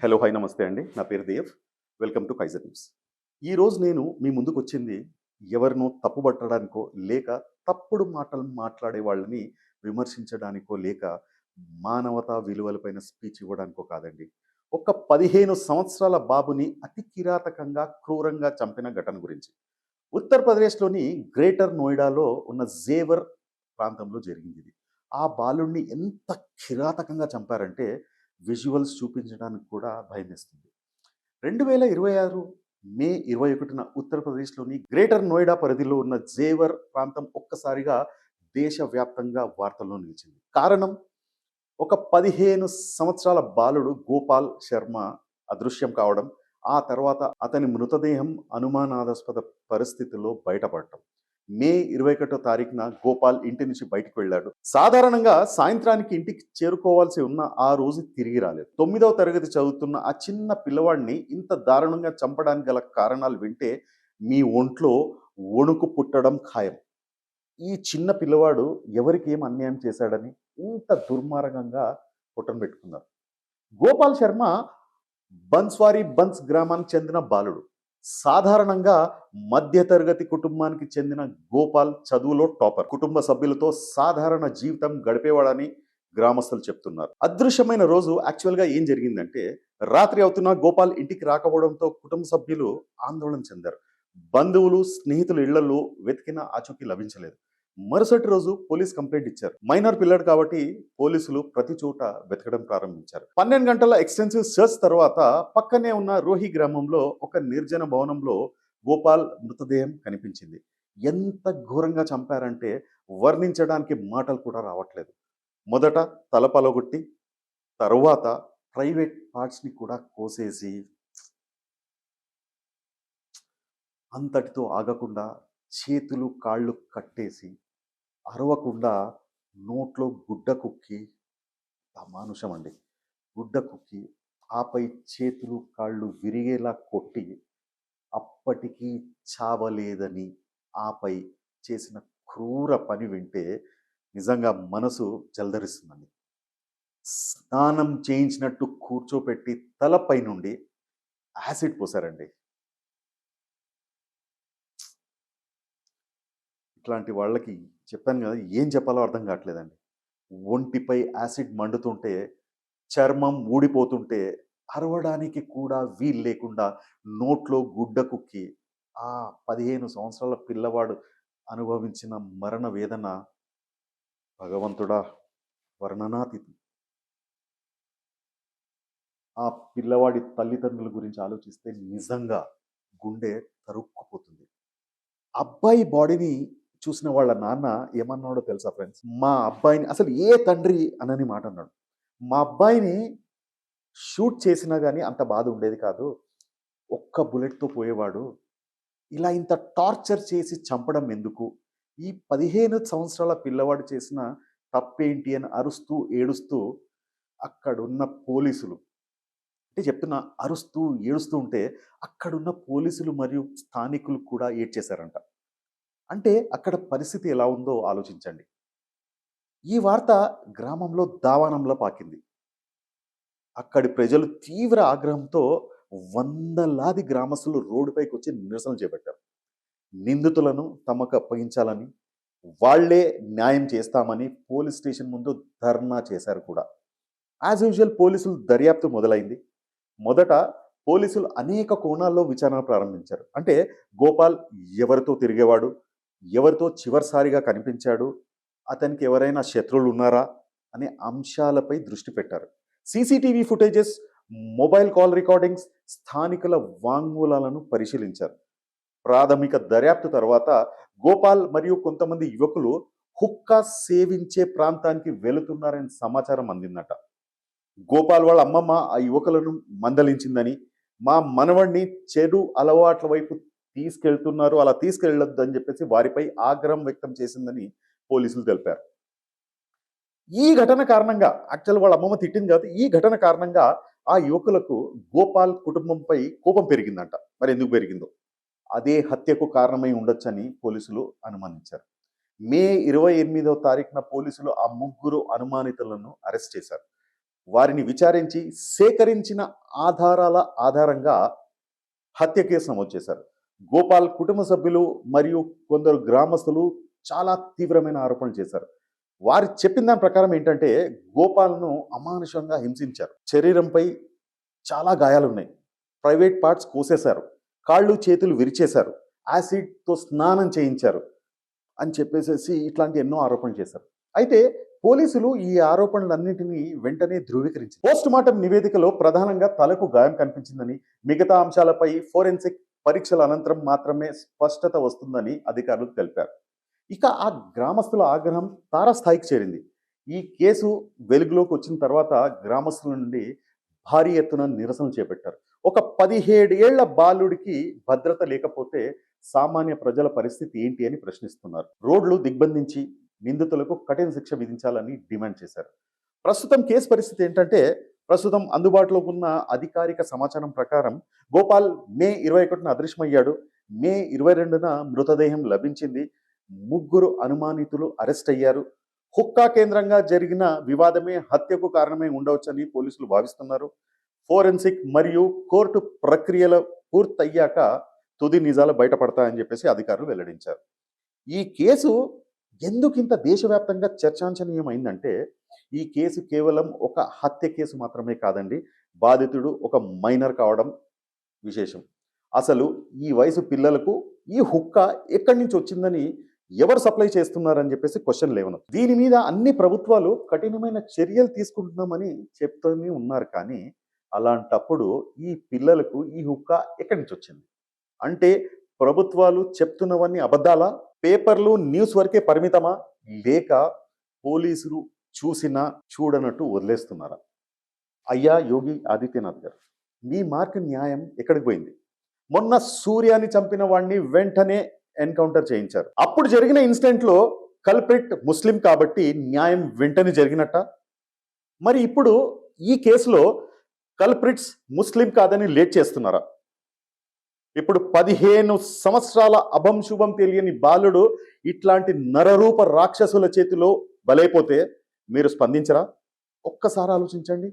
Hello, hi, నమస్తే అండి. నా పేరు Dev. Welcome to Kaizer News. ఈరోజు నేను మీ ముందుకొచ్చింది ఎవరినో తప్పుబట్టడానికో, లేక తప్పుడు మాటలు మాట్లాడే వాళ్ళని విమర్శించడానికో, లేక మానవతా విలువలపైన స్పీచ్ ఇవ్వడానికో కాదండి. ఒక 15 సంవత్సరాల బాబుని అతి కిరాతకంగా, క్రూరంగా చంపిన ఘటన గురించి. ఉత్తరప్రదేశ్‌లోని గ్రేటర్ నోయిడాలో ఉన్న జేవర్ ప్రాంతంలో జరిగిందిది. ఆ బాలుడిని ఎంత కిరాతకంగా చంపారంటే విజువల్స్ చూపించడానికి కూడా భయమేస్తుంది. 2026 మే 21న ఉత్తరప్రదేశ్‌లోని గ్రేటర్ నోయిడా పరిధిలో ఉన్న జేవర్ ప్రాంతం ఒక్కసారిగా దేశవ్యాప్తంగా వార్తల్లో నిలిచింది. కారణం, ఒక 15 సంవత్సరాల బాలుడు గోపాల్ శర్మ అదృశ్యం కావడం, ఆ తర్వాత అతని మృతదేహం అనుమానాస్పద పరిస్థితుల్లో బయటపడటం. మే 21 తారీఖున గోపాల్ ఇంటి నుంచి బయటికి వెళ్ళాడు. సాధారణంగా సాయంత్రానికి ఇంటికి చేరుకోవాల్సి ఉన్న ఆ రోజు తిరిగి రాలేదు. 9వ తరగతి చదువుతున్న ఆ చిన్న పిల్లవాడిని ఇంత దారుణంగా చంపడానికి గల కారణాలు వింటే మీ ఒంట్లో వణుకు పుట్టడం ఖాయం. ఈ చిన్న పిల్లవాడు ఎవరికి ఏం అన్యాయం చేశాడని ఇంత దుర్మార్గంగా పుట్టన పెట్టుకున్నారు. గోపాల్ శర్మ బన్స్వారీ బన్స్ గ్రామానికి చెందిన బాలుడు. సాధారణంగా మధ్యతరగతి కుటుంబానికి చెందిన గోపాల్ చదువులో టాపర్. కుటుంబ సభ్యులతో సాధారణ జీవితం గడిపేవాడని గ్రామస్తులు చెప్తున్నారు. అదృశ్యమైన రోజు యాక్చువల్గా ఏం జరిగిందంటే, రాత్రి అవుతున్న గోపాల్ ఇంటికి రాకపోవడంతో కుటుంబ సభ్యులు ఆందోళన చెందారు. బంధువులు, స్నేహితుల ఇళ్లలో వెతికిన ఆచూకీ లభించలేదు. మరుసటి రోజు పోలీస్ కంప్లైంట్ ఇచ్చారు. మైనర్ పిల్లాడు కాబట్టి పోలీసులు ప్రతి చోట వెతకడం ప్రారంభించారు. 12 గంటల ఎక్స్టెన్సివ్ సర్చ్ తర్వాత పక్కనే ఉన్న రోహి గ్రామంలో ఒక నిర్జన భవనంలో గోపాల్ మృతదేహం కనిపించింది. ఎంత ఘోరంగా చంపారంటే వర్ణించడానికి మాటలు కూడా రావట్లేదు. మొదట తల పలగొట్టి, తరువాత ప్రైవేట్ పార్ట్స్ని కూడా కోసేసి, అంతటితో ఆగకుండా చేతులు కాళ్ళు కట్టేసి, అరవకుండా నోట్లో గుడ్డ కుక్కి, అమానుషం అండి, గుడ్డ కుక్కి, ఆపై చేతులు కాళ్ళు విరిగేలా కొట్టి, అప్పటికీ చావలేదని ఆపై చేసిన క్రూర పని వింటే నిజంగా మనసు జలధరిస్తుందండి. స్నానం చేయించినట్టు కూర్చోపెట్టి తలపై నుండి యాసిడ్ పోసారండి. ఇట్లాంటి వాళ్ళకి చెప్పాను కదా, ఏం చెప్పాలో అర్థం కావట్లేదండి. ఒంటిపై యాసిడ్ మండుతుంటే, చర్మం ఊడిపోతుంటే, అరవడానికి కూడా వీలు లేకుండా నోట్లో గుడ్డ కుక్కి, ఆ 15 సంవత్సరాల పిల్లవాడు అనుభవించిన మరణ వేదన భగవంతుడా వర్ణనాతీతం. ఆ పిల్లవాడి తల్లిదండ్రుల గురించి ఆలోచిస్తే నిజంగా గుండె తరుక్కుపోతుంది. అబ్బాయి బాడీని చూసిన వాళ్ళ నాన్న ఏమన్నాడో తెలుసా ఫ్రెండ్స్? మా అబ్బాయిని అసలు ఏ తండ్రి అనని మాట అన్నాడు. మా అబ్బాయిని షూట్ చేసినా గానీ అంత బాధ ఉండేది కాదు. ఒక్క బుల్లెట్‌తో పోయేవాడు. ఇలా ఇంత టార్చర్ చేసి చంపడం ఎందుకు? ఈ 15 సంవత్సరాల పిల్లవాడు చేసిన తప్పేంటి అని అరుస్తూ, ఏడుస్తూ అక్కడున్న పోలీసులు, అంటే చెప్తున్నా, అరుస్తూ, ఏడుస్తూ ఉంటే అక్కడున్న పోలీసులు మరియు స్థానికులు కూడా ఏడ్చేశారంట. అంటే అక్కడ పరిస్థితి ఎలా ఉందో ఆలోచించండి. ఈ వార్త గ్రామంలో దావానంలా పాకింది. అక్కడి ప్రజలు తీవ్ర ఆగ్రహంతో వందలాది గ్రామస్తులు రోడ్డుపైకి వచ్చి నిరసనలు చేపట్టారు. నిందితులను తమకు అప్పగించాలని, వాళ్ళే న్యాయం చేస్తామని పోలీస్ స్టేషన్ ముందు ధర్నా చేశారు కూడా. యాజ్ యూజువల్ పోలీసులు దర్యాప్తు మొదలైంది. మొదట పోలీసులు అనేక కోణాల్లో విచారణ ప్రారంభించారు. అంటే గోపాల్ ఎవరితో తిరిగేవాడు, ఎవరితో చివరిసారిగా కనిపించాడు, అతనికి ఎవరైనా శత్రువులు ఉన్నారా అనే అంశాలపై దృష్టి పెట్టారు. CCTV footages, mobile call recordings, స్థానికుల వాంగ్మూలాలను పరిశీలించారు. ప్రాథమిక దర్యాప్తు తర్వాత గోపాల్ మరియు కొంతమంది యువకులు హుక్కా సేవించే ప్రాంతానికి వెళుతున్నారని సమాచారం అందిందట. గోపాల్ వాళ్ళ అమ్మమ్మ ఆ యువకులను మందలించిందని, మా మనవడిని చెడు అలవాట్ల వైపు తీసుకెళ్తున్నారు, అలా తీసుకెళ్ళొద్దు అని చెప్పేసి వారిపై ఆగ్రహం వ్యక్తం చేసిందని పోలీసులు తెలిపారు. ఈ ఘటన కారణంగా, యాక్చువల్ వాళ్ళ అమ్మమ్మ తిట్టింది కాదు, ఈ ఘటన కారణంగా ఆ యువకులకు గోపాల్ కుటుంబంపై కోపం పెరిగిందంట. మరి ఎందుకు పెరిగిందో, అదే హత్యకు కారణమై ఉండొచ్చని పోలీసులు అనుమానించారు. మే 28వ తారీఖున పోలీసులు ఆ ముగ్గురు అనుమానితులను అరెస్ట్ చేశారు. వారిని విచారించి సేకరించిన ఆధారాల ఆధారంగా హత్య కేసు నమోదు చేశారు. గోపాల్ కుటుంబ సభ్యులు మరియు కొందరు గ్రామస్తులు చాలా తీవ్రమైన ఆరోపణలు చేశారు. వారు చెప్పిన దాని ప్రకారం ఏంటంటే గోపాల్ను అమానుషంగా హింసించారు. శరీరంపై చాలా గాయాలున్నాయి. Private parts కోసేశారు. కాళ్ళు చేతులు విరిచేశారు. యాసిడ్తో స్నానం చేయించారు అని చెప్పేసేసి ఇట్లాంటి ఎన్నో ఆరోపణలు చేశారు. అయితే పోలీసులు ఈ ఆరోపణలన్నింటినీ వెంటనే ధృవీకరించారు. పోస్ట్ మార్టం నివేదికలో ప్రధానంగా తలకు గాయం కనిపించిందని, మిగతా అంశాలపై ఫోరెన్సిక్ పరీక్షల అనంతరం మాత్రమే స్పష్టత వస్తుందని అధికారులు తెలిపారు. ఇక ఆ గ్రామస్తుల ఆగ్రహం తారాస్థాయికి చేరింది. ఈ కేసు వెలుగులోకి వచ్చిన తర్వాత గ్రామస్తుల నుండి భారీ ఎత్తున నిరసనలు చేపట్టారు. ఒక 17 ఏళ్ల బాలుడికి భద్రత లేకపోతే సామాన్య ప్రజల పరిస్థితి ఏంటి అని ప్రశ్నిస్తున్నారు. రోడ్లు దిగ్బంధించి నిందితులకు కఠిన శిక్ష విధించాలని డిమాండ్ చేశారు. ప్రస్తుతం కేసు పరిస్థితి ఏంటంటే, ప్రస్తుతం అందుబాటులో ఉన్న అధికారిక సమాచారం ప్రకారం గోపాల్ మే 21న అదృశ్యమయ్యాడు. మే 22న మృతదేహం లభించింది. 3 అనుమానితులు అరెస్ట్ అయ్యారు. హుక్కా కేంద్రంగా జరిగిన వివాదమే హత్యకు కారణమై ఉండవచ్చని పోలీసులు భావిస్తున్నారు. ఫోరెన్సిక్ మరియు కోర్టు ప్రక్రియలు పూర్తయ్యాక తుది నిజాలు బయటపడతాయని చెప్పేసి అధికారులు వెల్లడించారు. ఈ కేసు ఎందుకింత దేశవ్యాప్తంగా చర్చాంశనీయమైందంటే, ఈ కేసు కేవలం ఒక హత్య కేసు మాత్రమే కాదండి. బాధితుడు ఒక మైనర్ కావడం విశేషం. అసలు ఈ వయసు పిల్లలకు ఈ హుక్కా ఎక్కడి నుంచి వచ్చిందని, ఎవరు సప్లై చేస్తున్నారని చెప్పేసి క్వశ్చన్ లేవను. దీని మీద అన్ని ప్రభుత్వాలు కఠినమైన చర్యలు తీసుకుంటున్నామని చెప్తూనే ఉన్నారు. కానీ అలాంటప్పుడు ఈ పిల్లలకు ఈ హుక్కా ఎక్కడి నుంచి వచ్చింది అంటే, ప్రభుత్వాలు చెప్తున్నవన్నీ అబద్ధాలా? పేపర్లు న్యూస్ వరకే పరిమితమా? లేక పోలీసులు చూసినా చూడనట్టు వదిలేస్తున్నారా? అయ్యా యోగి ఆదిత్యనాథ్ గారు, మీ మార్క్ న్యాయం ఎక్కడికి పోయింది? మొన్న సూర్యాని చంపిన వాడిని వెంటనే ఎన్కౌంటర్ చేయించారు. అప్పుడు జరిగిన ఇన్సిడెంట్లో కల్ప్రిట్ ముస్లిం కాబట్టి న్యాయం వెంటనే జరిగినట్ట. మరి ఇప్పుడు ఈ కేసులో కల్ప్రిట్స్ ముస్లిం కాదని లేట్ చేస్తున్నారా? ఇప్పుడు 15 సంవత్సరాల అభం శుభం తెలియని బాలుడు ఇట్లాంటి నరరూప రాక్షసుల చేతిలో బలైపోతే మీరు స్పందించరా? ఒక్కసారి ఆలోచించండి.